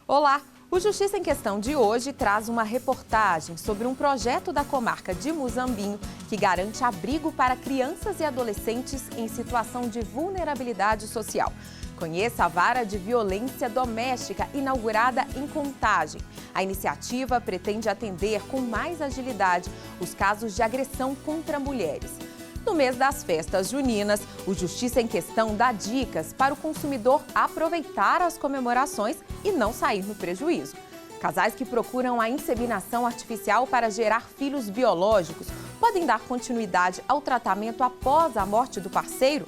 Olá! O Justiça em Questão de hoje traz uma reportagem sobre um projeto da comarca de Muzambinho que garante abrigo para crianças e adolescentes em situação de vulnerabilidade social. Conheça a Vara de Violência Doméstica inaugurada em Contagem. A iniciativa pretende atender com mais agilidade os casos de agressão contra mulheres. No mês das festas juninas, o Justiça em Questão dá dicas para o consumidor aproveitar as comemorações e não sair no prejuízo. Casais que procuram a inseminação artificial para gerar filhos biológicos podem dar continuidade ao tratamento após a morte do parceiro?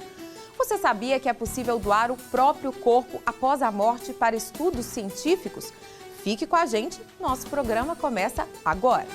Você sabia que é possível doar o próprio corpo após a morte para estudos científicos? Fique com a gente, nosso programa começa agora.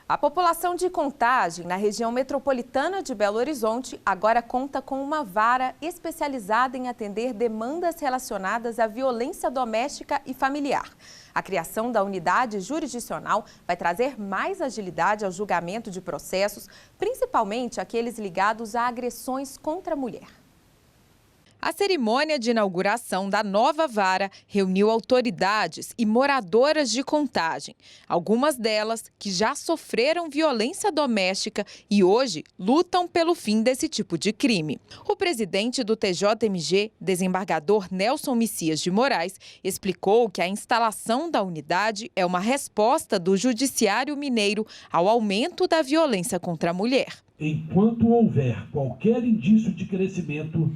A população de Contagem, na região metropolitana de Belo Horizonte, agora conta com uma vara especializada em atender demandas relacionadas à violência doméstica e familiar. A criação da unidade jurisdicional vai trazer mais agilidade ao julgamento de processos, principalmente aqueles ligados a agressões contra a mulher. A cerimônia de inauguração da nova vara reuniu autoridades e moradoras de Contagem, algumas delas que já sofreram violência doméstica e hoje lutam pelo fim desse tipo de crime. O presidente do TJMG, desembargador Nelson Messias de Moraes, explicou que a instalação da unidade é uma resposta do Judiciário Mineiro ao aumento da violência contra a mulher. Enquanto houver qualquer indício de crescimento,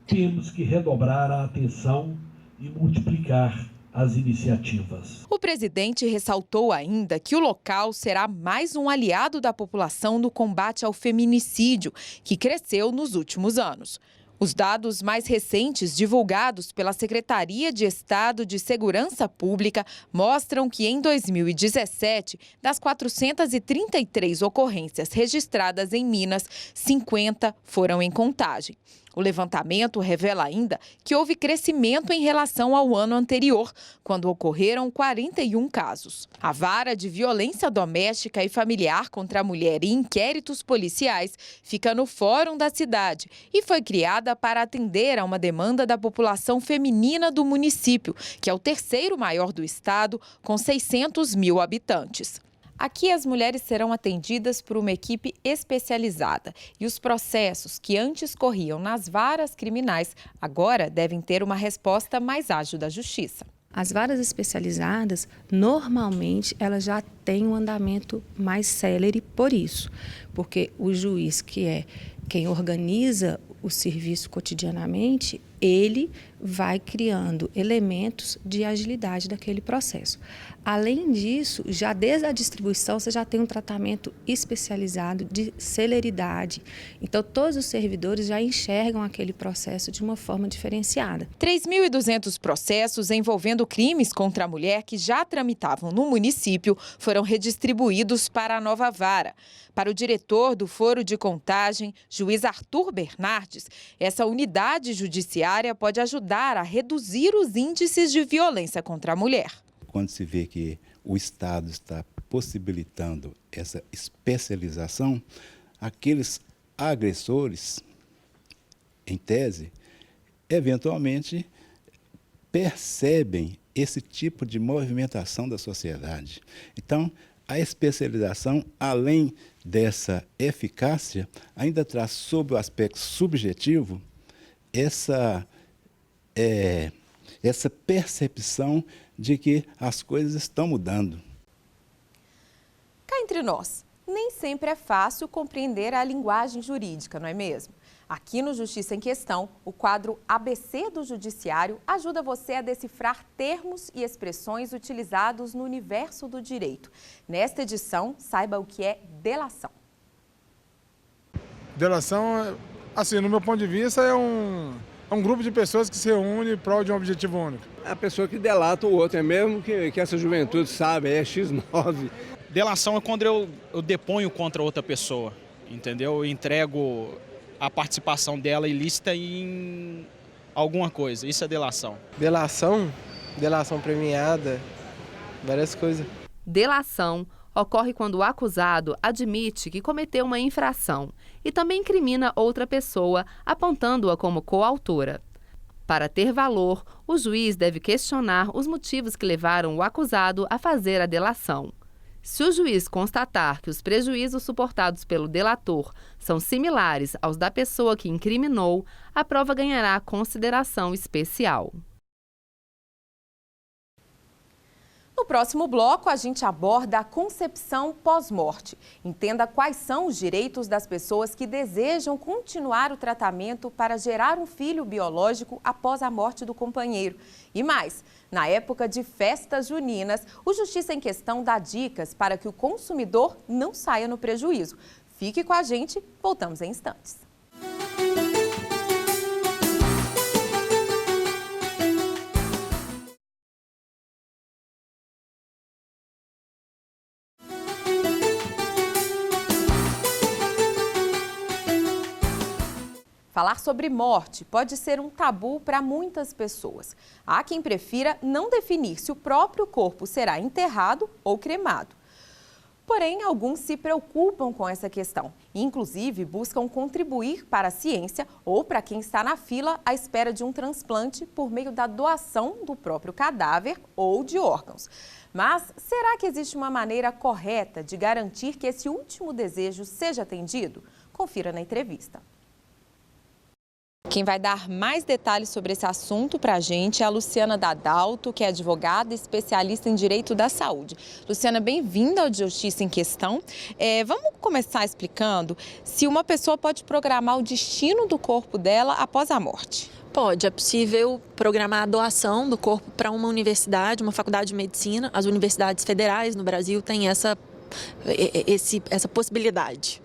temos que redobrar a atenção e multiplicar as iniciativas. O presidente ressaltou ainda que o local será mais um aliado da população no combate ao feminicídio, que cresceu nos últimos anos. Os dados mais recentes divulgados pela Secretaria de Estado de Segurança Pública mostram que em 2017, das 433 ocorrências registradas em Minas, 50 foram em Contagem. O levantamento revela ainda que houve crescimento em relação ao ano anterior, quando ocorreram 41 casos. A Vara de Violência Doméstica e Familiar contra a Mulher e Inquéritos Policiais fica no Fórum da cidade e foi criada para atender a uma demanda da população feminina do município, que é o terceiro maior do estado, com 600 mil habitantes. Aqui as mulheres serão atendidas por uma equipe especializada e os processos que antes corriam nas varas criminais agora devem ter uma resposta mais ágil da Justiça. As varas especializadas, normalmente, elas já têm um andamento mais célere por isso, porque o juiz, que é quem organiza o serviço cotidianamente, ele vai criando elementos de agilidade daquele processo. Além disso, já desde a distribuição, você já tem um tratamento especializado de celeridade. Então, todos os servidores já enxergam aquele processo de uma forma diferenciada. 3.200 processos envolvendo crimes contra a mulher que já tramitavam no município foram redistribuídos para a nova vara. Para o diretor do Foro de Contagem, juiz Arthur Bernardes, essa unidade judiciária pode ajudar a reduzir os índices de violência contra a mulher. Quando se vê que o Estado está possibilitando essa especialização, aqueles agressores, em tese, eventualmente percebem esse tipo de movimentação da sociedade. Então, a especialização, além dessa eficácia, ainda traz sob o aspecto subjetivo essa percepção de que as coisas estão mudando. Cá entre nós, nem sempre é fácil compreender a linguagem jurídica, não é mesmo? Aqui no Justiça em Questão, o quadro ABC do Judiciário ajuda você a decifrar termos e expressões utilizados no universo do direito. Nesta edição, saiba o que é delação. Delação, assim, no meu ponto de vista, é um grupo de pessoas que se reúne em prol de um objetivo único. A pessoa que delata o outro, é mesmo que essa juventude sabe, é X9. Delação é quando eu deponho contra outra pessoa, entendeu? Eu entrego a participação dela ilícita em alguma coisa, isso é delação. Delação premiada, várias coisas. Delação ocorre quando o acusado admite que cometeu uma infração e também incrimina outra pessoa, apontando-a como coautora. Para ter valor, o juiz deve questionar os motivos que levaram o acusado a fazer a delação. Se o juiz constatar que os prejuízos suportados pelo delator são similares aos da pessoa que incriminou, a prova ganhará consideração especial. No próximo bloco, a gente aborda a concepção pós-morte. Entenda quais são os direitos das pessoas que desejam continuar o tratamento para gerar um filho biológico após a morte do companheiro. E mais, na época de festas juninas, o Justiça em Questão dá dicas para que o consumidor não saia no prejuízo. Fique com a gente, voltamos em instantes. Falar sobre morte pode ser um tabu para muitas pessoas. Há quem prefira não definir se o próprio corpo será enterrado ou cremado. Porém, alguns se preocupam com essa questão e, inclusive, buscam contribuir para a ciência ou para quem está na fila à espera de um transplante por meio da doação do próprio cadáver ou de órgãos. Mas será que existe uma maneira correta de garantir que esse último desejo seja atendido? Confira na entrevista. Quem vai dar mais detalhes sobre esse assunto para a gente é a Luciana Dadalto, que é advogada e especialista em direito da saúde. Luciana, bem-vinda ao Justiça em Questão. Vamos começar explicando se uma pessoa pode programar o destino do corpo dela após a morte. Pode, é possível programar a doação do corpo para uma universidade, uma faculdade de medicina. As universidades federais no Brasil têm essa possibilidade.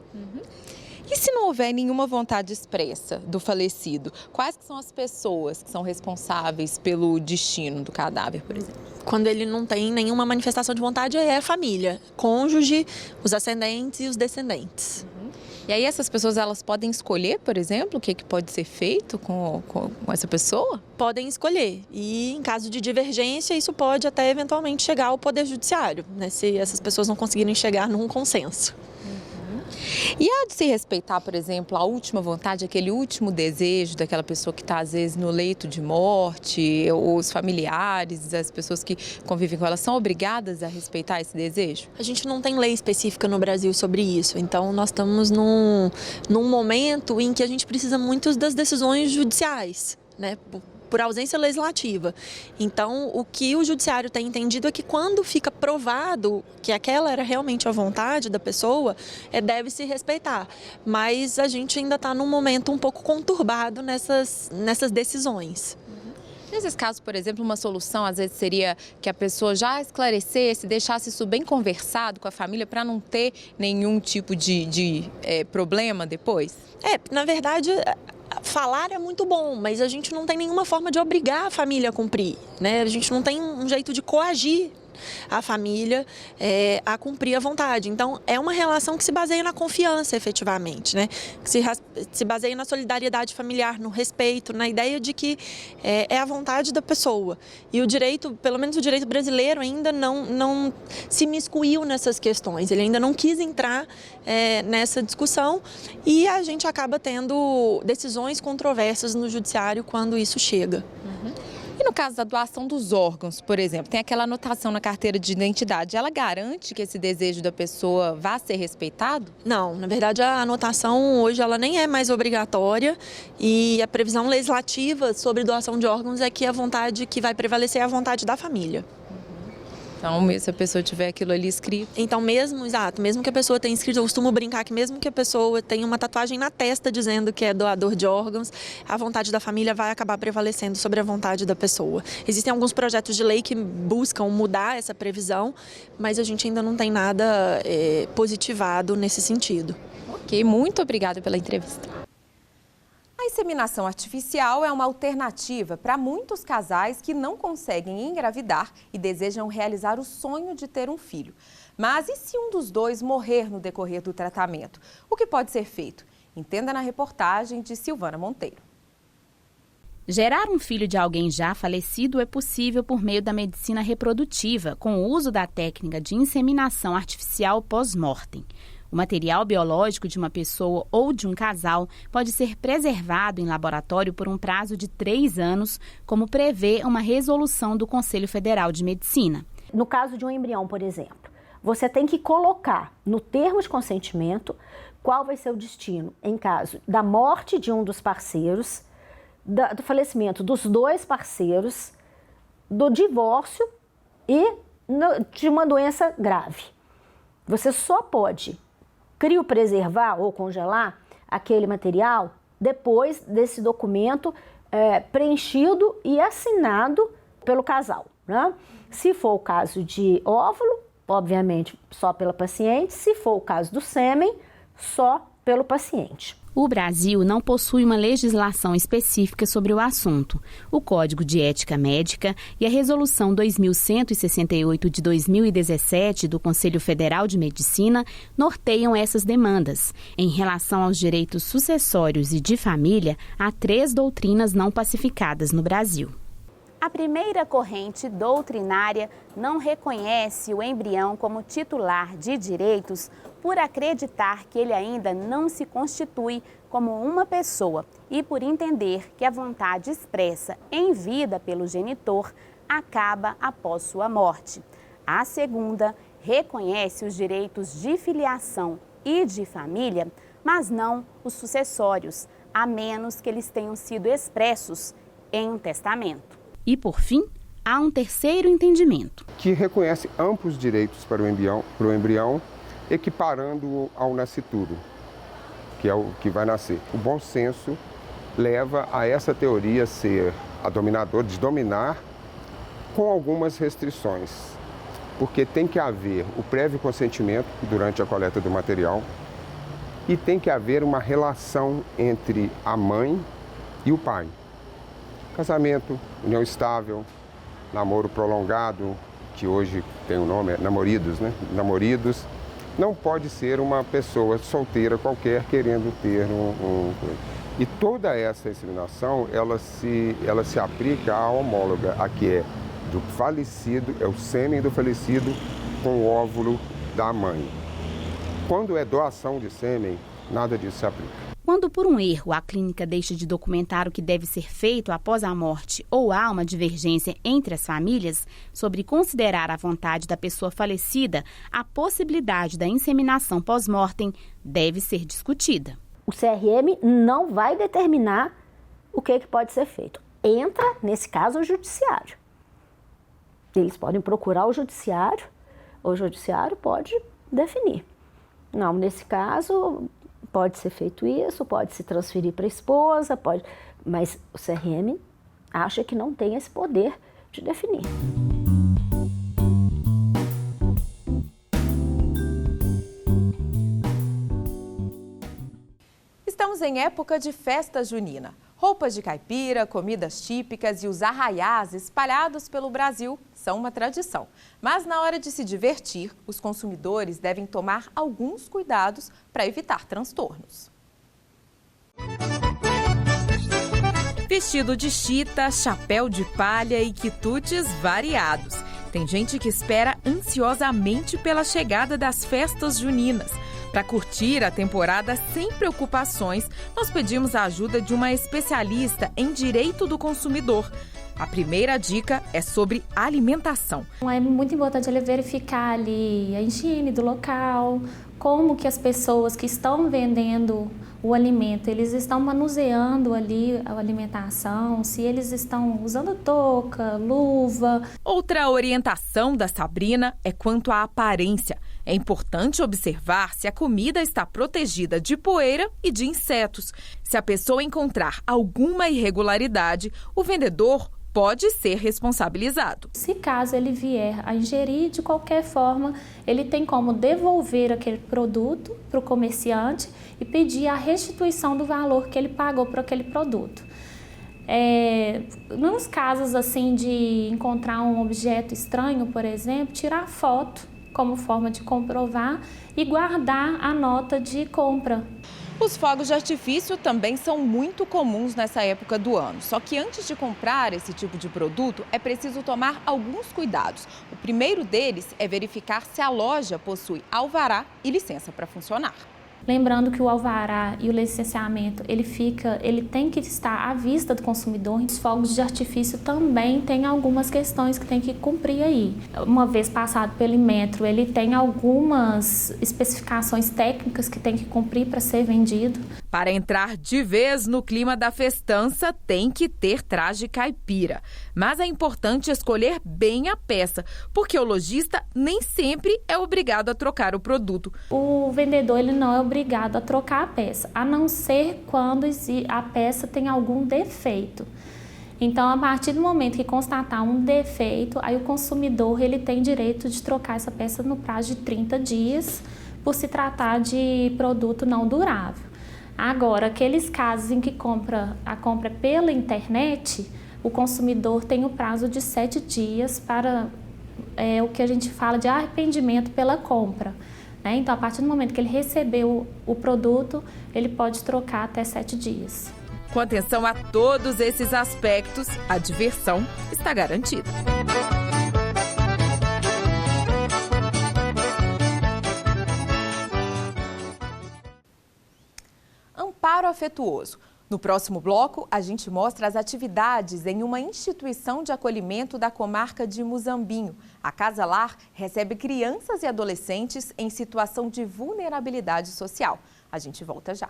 E se não houver nenhuma vontade expressa do falecido, quais que são as pessoas que são responsáveis pelo destino do cadáver, por exemplo? Quando ele não tem nenhuma manifestação de vontade, é a família, cônjuge, os ascendentes e os descendentes. E aí essas pessoas, elas podem escolher, por exemplo, o que pode ser feito com essa pessoa? Podem escolher. E em caso de divergência, isso pode até eventualmente chegar ao Poder Judiciário, né, se essas pessoas não conseguirem chegar num consenso. E há de se respeitar, por exemplo, a última vontade, aquele último desejo daquela pessoa que está, às vezes, no leito de morte, ou os familiares, as pessoas que convivem com ela, são obrigadas a respeitar esse desejo? A gente não tem lei específica no Brasil sobre isso, então nós estamos num momento em que a gente precisa muito das decisões judiciais, né? Por ausência legislativa. Então, o que o judiciário tem entendido é que quando fica provado que aquela era realmente a vontade da pessoa, deve-se respeitar. Mas a gente ainda está num momento um pouco conturbado nessas decisões. Nesses casos, por exemplo, uma solução às vezes seria que a pessoa já esclarecesse, deixasse isso bem conversado com a família para não ter nenhum tipo de problema depois? Na verdade, falar é muito bom, mas a gente não tem nenhuma forma de obrigar a família a cumprir, né? A gente não tem um jeito de coagir a família a cumprir a vontade. Então, é uma relação que se baseia na confiança, efetivamente, né? Que se baseia na solidariedade familiar, no respeito, na ideia de que é a vontade da pessoa. E o direito, pelo menos o direito brasileiro, ainda não se imiscuiu nessas questões. Ele ainda não quis entrar nessa discussão e a gente acaba tendo decisões controversas no judiciário quando isso chega. E no caso da doação dos órgãos, por exemplo, tem aquela anotação na carteira de identidade. Ela garante que esse desejo da pessoa vá ser respeitado? Não, na verdade a anotação hoje ela nem é mais obrigatória e a previsão legislativa sobre doação de órgãos é que a vontade que vai prevalecer é a vontade da família. Então, se a pessoa tiver aquilo ali escrito... Então, mesmo que a pessoa tenha escrito, eu costumo brincar que mesmo que a pessoa tenha uma tatuagem na testa dizendo que é doador de órgãos, a vontade da família vai acabar prevalecendo sobre a vontade da pessoa. Existem alguns projetos de lei que buscam mudar essa previsão, mas a gente ainda não tem nada positivado nesse sentido. Ok, muito obrigada pela entrevista. A inseminação artificial é uma alternativa para muitos casais que não conseguem engravidar e desejam realizar o sonho de ter um filho. Mas e se um dos dois morrer no decorrer do tratamento? O que pode ser feito? Entenda na reportagem de Silvana Monteiro. Gerar um filho de alguém já falecido é possível por meio da medicina reprodutiva, com o uso da técnica de inseminação artificial pós-mortem. O material biológico de uma pessoa ou de um casal pode ser preservado em laboratório por um prazo de 3 anos, como prevê uma resolução do Conselho Federal de Medicina. No caso de um embrião, por exemplo, você tem que colocar no termo de consentimento qual vai ser o destino em caso da morte de um dos parceiros, do falecimento dos 2 parceiros, do divórcio e de uma doença grave. Você só pode criopreservar ou congelar aquele material depois desse documento preenchido e assinado pelo casal, né? Se for o caso de óvulo, obviamente só pela paciente. Se for o caso do sêmen, só pelo paciente. O Brasil não possui uma legislação específica sobre o assunto. O Código de Ética Médica e a Resolução 2168 de 2017 do Conselho Federal de Medicina norteiam essas demandas. Em relação aos direitos sucessórios e de família, há 3 doutrinas não pacificadas no Brasil. A primeira corrente doutrinária não reconhece o embrião como titular de direitos por acreditar que ele ainda não se constitui como uma pessoa e por entender que a vontade expressa em vida pelo genitor acaba após sua morte. A segunda reconhece os direitos de filiação e de família, mas não os sucessórios, a menos que eles tenham sido expressos em um testamento. E, por fim, há um terceiro entendimento, que reconhece amplos direitos para o embrião, equiparando-o ao nascituro, que é o que vai nascer. O bom senso leva a essa teoria ser a dominadora, de dominar com algumas restrições, porque tem que haver o prévio consentimento durante a coleta do material e tem que haver uma relação entre a mãe e o pai. Casamento, união estável, namoro prolongado, que hoje tem o nome, é namoridos, né? Namoridos. Não pode ser uma pessoa solteira qualquer querendo ter E toda essa inseminação, ela se aplica à homóloga, a que é do falecido, é o sêmen do falecido com o óvulo da mãe. Quando é doação de sêmen, nada disso se aplica. Quando por um erro a clínica deixa de documentar o que deve ser feito após a morte ou há uma divergência entre as famílias sobre considerar a vontade da pessoa falecida, a possibilidade da inseminação pós-mortem deve ser discutida. O CRM não vai determinar o que pode ser feito. Entra, nesse caso, o judiciário. Eles podem procurar o judiciário pode definir. Não, nesse caso, pode ser feito isso, pode se transferir para a esposa, mas o CRM acha que não tem esse poder de definir. Estamos em época de festa junina. Roupas de caipira, comidas típicas e os arraiás espalhados pelo Brasil são uma tradição. Mas na hora de se divertir, os consumidores devem tomar alguns cuidados para evitar transtornos. Vestido de chita, chapéu de palha e quitutes variados. Tem gente que espera ansiosamente pela chegada das festas juninas. Para curtir a temporada sem preocupações, nós pedimos a ajuda de uma especialista em direito do consumidor. A primeira dica é sobre alimentação. É muito importante ele verificar ali a higiene do local, como que as pessoas que estão vendendo o alimento, eles estão manuseando ali a alimentação, se eles estão usando touca, luva. Outra orientação da Sabrina é quanto à aparência. É importante observar se a comida está protegida de poeira e de insetos. Se a pessoa encontrar alguma irregularidade, o vendedor pode ser responsabilizado. Se caso ele vier a ingerir de qualquer forma, ele tem como devolver aquele produto para o comerciante e pedir a restituição do valor que ele pagou por aquele produto. Nos casos assim de encontrar um objeto estranho, por exemplo, tirar foto como forma de comprovar e guardar a nota de compra. Os fogos de artifício também são muito comuns nessa época do ano. Só que antes de comprar esse tipo de produto, é preciso tomar alguns cuidados. O primeiro deles é verificar se a loja possui alvará e licença para funcionar. Lembrando que o alvará e o licenciamento, ele tem que estar à vista do consumidor. Os fogos de artifício também tem algumas questões que tem que cumprir aí. Uma vez passado pelo Inmetro, ele tem algumas especificações técnicas que tem que cumprir para ser vendido. Para entrar de vez no clima da festança, tem que ter traje caipira. Mas é importante escolher bem a peça, porque o lojista nem sempre é obrigado a trocar o produto. O vendedor ele não é obrigado a trocar a peça, a não ser quando a peça tem algum defeito. Então, a partir do momento que constatar um defeito, aí o consumidor ele tem direito de trocar essa peça no prazo de 30 dias, por se tratar de produto não durável. Agora, aqueles casos em que a compra pela internet, o consumidor tem o prazo de 7 dias para o que a gente fala de arrependimento pela compra. Então, a partir do momento que ele recebeu o produto, ele pode trocar até 7 dias. Com atenção a todos esses aspectos, a diversão está garantida. Amparo afetuoso. No próximo bloco, a gente mostra as atividades em uma instituição de acolhimento da comarca de Muzambinho. A Casa Lar recebe crianças e adolescentes em situação de vulnerabilidade social. A gente volta já.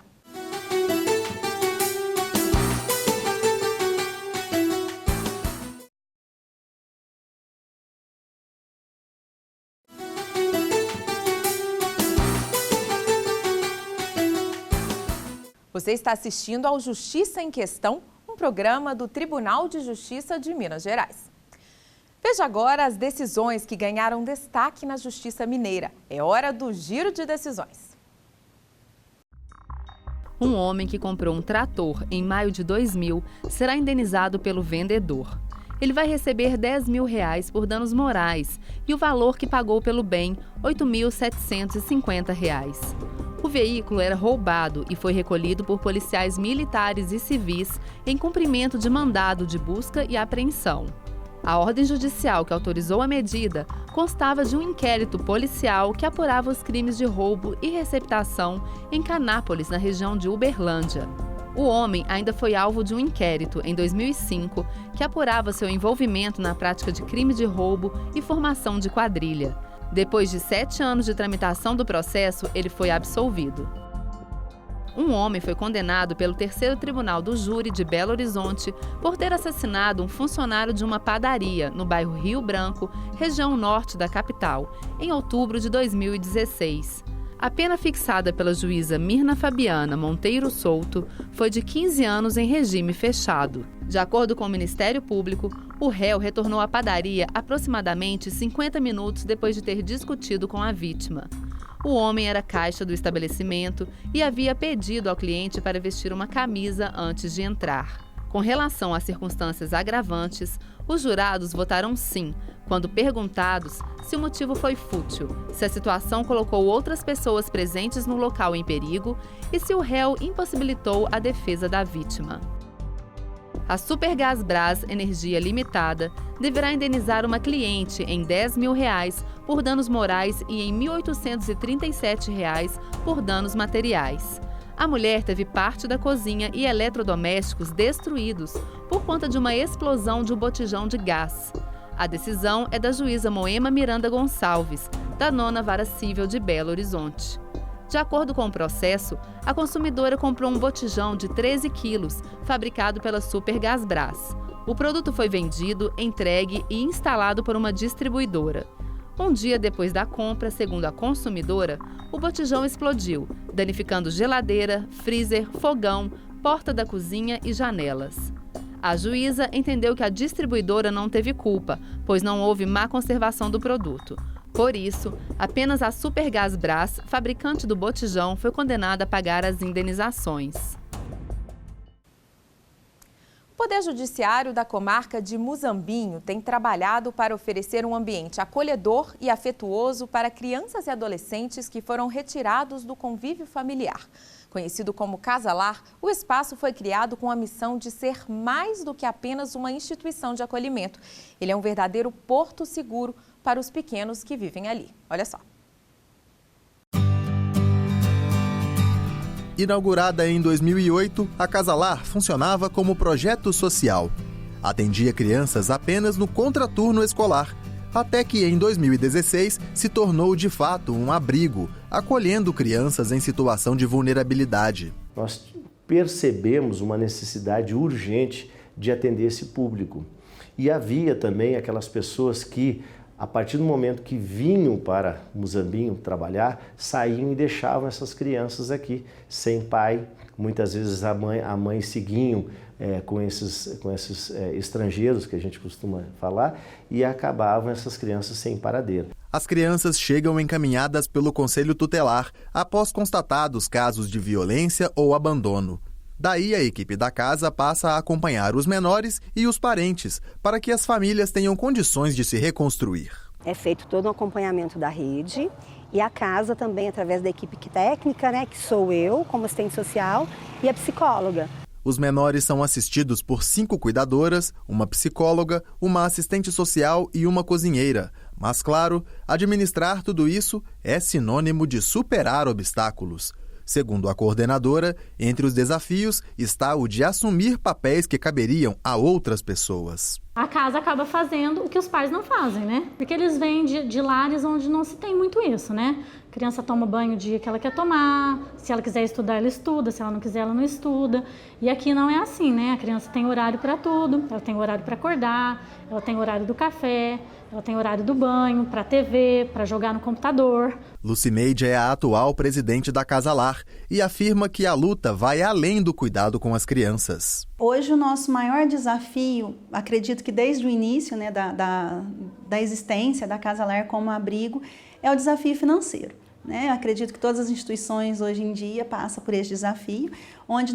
Você está assistindo ao Justiça em Questão, um programa do Tribunal de Justiça de Minas Gerais. Veja agora as decisões que ganharam destaque na Justiça Mineira. É hora do Giro de Decisões. Um homem que comprou um trator em maio de 2000 será indenizado pelo vendedor. Ele vai receber R$10 mil por danos morais e o valor que pagou pelo bem, R$ 8.750. O veículo era roubado e foi recolhido por policiais militares e civis em cumprimento de mandado de busca e apreensão. A ordem judicial que autorizou a medida constava de um inquérito policial que apurava os crimes de roubo e receptação em Canápolis, na região de Uberlândia. O homem ainda foi alvo de um inquérito, em 2005, que apurava seu envolvimento na prática de crime de roubo e formação de quadrilha. Depois de 7 anos de tramitação do processo, ele foi absolvido. Um homem foi condenado pelo 3º Tribunal do Júri de Belo Horizonte por ter assassinado um funcionário de uma padaria no bairro Rio Branco, região norte da capital, em outubro de 2016. A pena fixada pela juíza Mirna Fabiana Monteiro Souto foi de 15 anos em regime fechado. De acordo com o Ministério Público, o réu retornou à padaria aproximadamente 50 minutos depois de ter discutido com a vítima. O homem era caixa do estabelecimento e havia pedido ao cliente para vestir uma camisa antes de entrar. Com relação às circunstâncias agravantes, os jurados votaram sim, quando perguntados se o motivo foi fútil, se a situação colocou outras pessoas presentes no local em perigo e se o réu impossibilitou a defesa da vítima. A Supergasbras Energia Limitada deverá indenizar uma cliente em R$10 mil por danos morais e em R$ 1.837 por danos materiais. A mulher teve parte da cozinha e eletrodomésticos destruídos por conta de uma explosão de um botijão de gás. A decisão é da juíza Moema Miranda Gonçalves, da 9ª Vara Civil de Belo Horizonte. De acordo com o processo, a consumidora comprou um botijão de 13 quilos, fabricado pela Supergasbras. O produto foi vendido, entregue e instalado por uma distribuidora. Um dia depois da compra, segundo a consumidora, o botijão explodiu, danificando geladeira, freezer, fogão, porta da cozinha e janelas. A juíza entendeu que a distribuidora não teve culpa, pois não houve má conservação do produto. Por isso, apenas a Supergasbras, fabricante do botijão, foi condenada a pagar as indenizações. O Poder Judiciário da comarca de Muzambinho tem trabalhado para oferecer um ambiente acolhedor e afetuoso para crianças e adolescentes que foram retirados do convívio familiar. Conhecido como Casa Lar, o espaço foi criado com a missão de ser mais do que apenas uma instituição de acolhimento. Ele é um verdadeiro porto seguro para os pequenos que vivem ali. Olha só. Inaugurada em 2008, a Casa Lar funcionava como projeto social. Atendia crianças apenas no contraturno escolar, até que em 2016 se tornou de fato um abrigo, acolhendo crianças em situação de vulnerabilidade. Nós percebemos uma necessidade urgente de atender esse público. E havia também aquelas pessoas que, a partir do momento que vinham para Muzambinho trabalhar, saíam e deixavam essas crianças aqui, sem pai. Muitas vezes a mãe seguiam com esses estrangeiros, que a gente costuma falar, e acabavam essas crianças sem paradeiro. As crianças chegam encaminhadas pelo Conselho Tutelar após constatados casos de violência ou abandono. Daí a equipe da casa passa a acompanhar os menores e os parentes, para que as famílias tenham condições de se reconstruir. É feito todo um acompanhamento da rede e a casa também através da equipe técnica, que sou eu, como assistente social, e a psicóloga. Os menores são assistidos por 5 cuidadoras, uma psicóloga, uma assistente social e uma cozinheira. Mas, claro, administrar tudo isso é sinônimo de superar obstáculos. Segundo a coordenadora, entre os desafios está o de assumir papéis que caberiam a outras pessoas. A casa acaba fazendo o que os pais não fazem, né? Porque eles vêm de lares onde não se tem muito isso, né? A criança toma banho o dia que ela quer tomar, se ela quiser estudar, ela estuda, se ela não quiser, ela não estuda. E aqui não é assim, né? A criança tem horário para tudo, ela tem horário para acordar, ela tem horário do café, ela tem horário do banho, para TV, para jogar no computador. Lucineide é a atual presidente da Casa Lar e afirma que a luta vai além do cuidado com as crianças. Hoje o nosso maior desafio, acredito que desde o início da existência da Casa Lar como abrigo, é o desafio financeiro. Acredito que todas as instituições hoje em dia passam por esse desafio, onde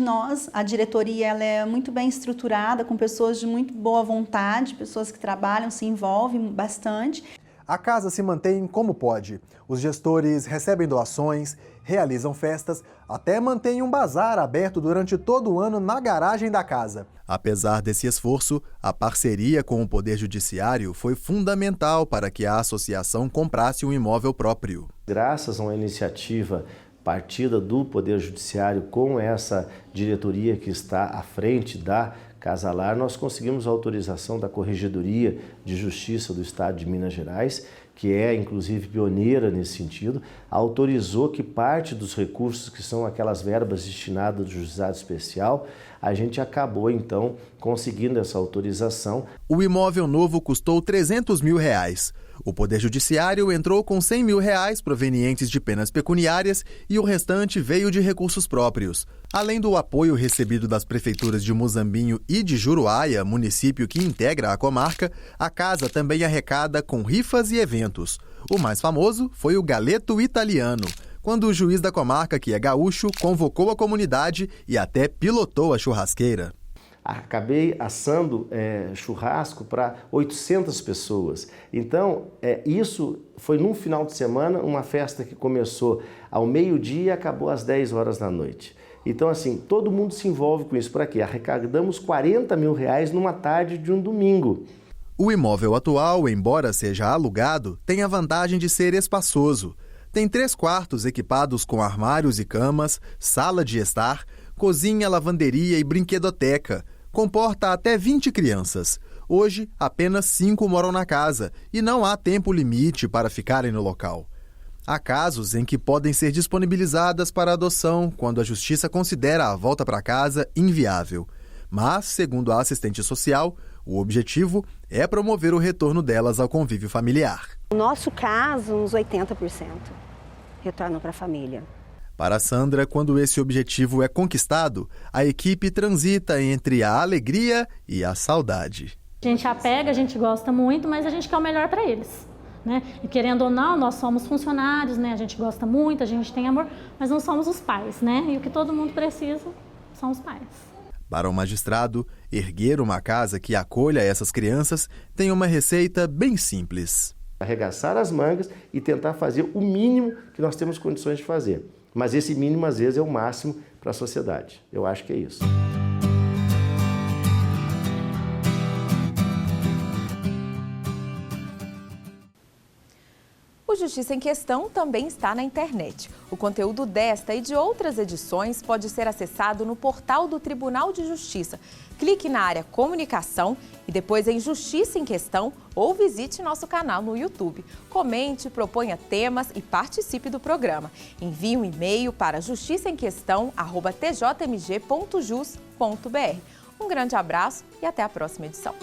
a diretoria ela é muito bem estruturada, com pessoas de muito boa vontade, pessoas que trabalham, se envolvem bastante. A casa se mantém como pode. Os gestores recebem doações, realizam festas, até mantêm um bazar aberto durante todo o ano na garagem da casa. Apesar desse esforço, a parceria com o Poder Judiciário foi fundamental para que a associação comprasse um imóvel próprio. Graças a uma iniciativa partida do Poder Judiciário com essa diretoria que está à frente da Casa Lar, nós conseguimos a autorização da Corregedoria de Justiça do Estado de Minas Gerais, que é inclusive pioneira nesse sentido, autorizou que parte dos recursos, que são aquelas verbas destinadas do Juizado Especial, a gente acabou então conseguindo essa autorização. O imóvel novo custou R$300 mil. O Poder Judiciário entrou com R$100 mil provenientes de penas pecuniárias e o restante veio de recursos próprios. Além do apoio recebido das prefeituras de Muzambinho e de Juruáia, município que integra a comarca, a casa também arrecada com rifas e eventos. O mais famoso foi o Galeto Italiano, quando o juiz da comarca, que é gaúcho, convocou a comunidade e até pilotou a churrasqueira. Acabei assando churrasco para 800 pessoas. Então, isso foi num final de semana, uma festa que começou ao meio-dia e acabou às 10 horas da noite. Então, assim, todo mundo se envolve com isso. Para quê? Arrecadamos R$40 mil numa tarde de um domingo. O imóvel atual, embora seja alugado, tem a vantagem de ser espaçoso. Tem 3 quartos equipados com armários e camas, sala de estar, cozinha, lavanderia e brinquedoteca. Comporta até 20 crianças. Hoje, apenas 5 moram na casa e não há tempo limite para ficarem no local. Há casos em que podem ser disponibilizadas para adoção quando a Justiça considera a volta para casa inviável. Mas, segundo a assistente social, o objetivo é promover o retorno delas ao convívio familiar. No nosso caso, uns 80% retornam para a família. Para Sandra, quando esse objetivo é conquistado, a equipe transita entre a alegria e a saudade. A gente apega, a gente gosta muito, mas a gente quer o melhor para eles. E querendo ou não, nós somos funcionários, a gente gosta muito, a gente tem amor, mas não somos os pais, E o que todo mundo precisa são os pais. Para o magistrado, erguer uma casa que acolha essas crianças tem uma receita bem simples. Arregaçar as mangas e tentar fazer o mínimo que nós temos condições de fazer. Mas esse mínimo, às vezes, é o máximo para a sociedade. Eu acho que é isso. O Justiça em Questão também está na internet. O conteúdo desta e de outras edições pode ser acessado no portal do Tribunal de Justiça. Clique na área Comunicação e depois em Justiça em Questão ou visite nosso canal no YouTube. Comente, proponha temas e participe do programa. Envie um e-mail para justiçaemquestão@tjmg.jus.br. Um grande abraço e até a próxima edição.